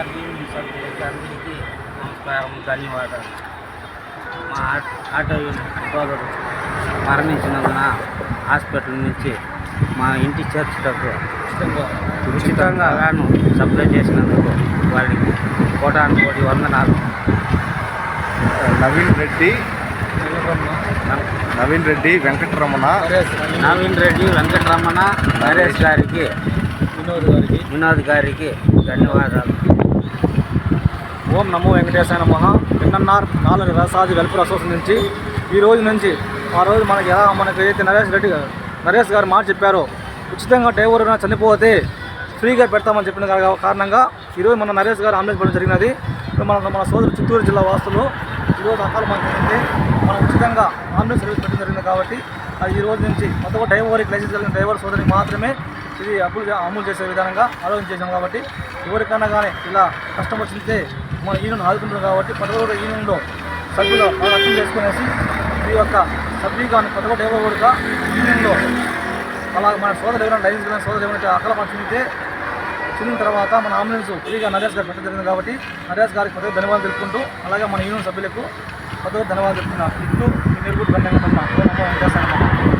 Union సభ్యులకి అందరికీ నమస్కారం, ధన్యవాదాలు. మా ఆటో యూనియన్ సోదరుడు మరణించినందున హాస్పిటల్ నుంచి మా ఇంటి చేర్చుటకు ఉచితంగా వ్యాను సప్లై చేసినందుకు వారికి కోటాను కోటి వందనాలు. నవీన్ రెడ్డి వెంకటరమణ నరేష్ గారికి, వినోద్ గారికి ధన్యవాదాలు. ఓం నమో వెంకటేశాయ నమః. ఎన్ఎన్ఆర్ 4 వ్యవసాయ వెల్ఫేర్ అసోసియేషన్ నుంచి ఈ రోజు నుంచి ఆ రోజు మనకి ఏదైతే నరేష్ గారు మాట చెప్పారో, ఉచితంగా డ్రైవర్ చనిపోతే ఫ్రీగా పెడతామని చెప్పిన కారణంగా ఈరోజు మన నరేష్ గారు అంబులెన్స్ పెట్టడం జరిగినది. మన సోదరు చిత్తూరు జిల్లా వాసులు ఈరోజు అకాల మనకి మనం ఉచితంగా అంబులెన్స్ సర్వీస్ పెట్టడం జరిగింది. కాబట్టి అది ఈ రోజు నుంచి మొత్తం డ్రైవర్కి లైసెన్స్ కలిగిన డ్రైవర్ సోదరికి మాత్రమే ఇది అమలు చేసే విధానంగా ఆలోచన చేశాం. కాబట్టి ఎవరికైనా కానీ ఇలా కష్టం వచ్చితే మన యూనియన్ ఆదుకుంటుంది. కాబట్టి పదకొండు యూనియన్లో సభ్యులు అర్థం చేసుకునేసి ఈ యొక్క సభ్యుగా పదకొండు డ్రైవర్ కూడా యూనియన్లో అలా మన సోదరు ఎవరైనా లైసెన్స్ కలిగిన సోదరు ఎవరైతే అకాల పంచితే చెందిన తర్వాత మన అంబులెన్స్ ఫ్రీగా నరేష్ గారు పెట్టడం జరిగింది. కాబట్టి నరేష్ గారికి కొద్దిగా ధన్యవాదాలు తెలుపుకుంటూ, అలాగే మన యూనియన్ సభ్యులకు కొద్దిగా ధన్యవాదాలు తెలుపుతున్నాను. ఇప్పుడు మీరు కూడా ధన్యవాదాలు.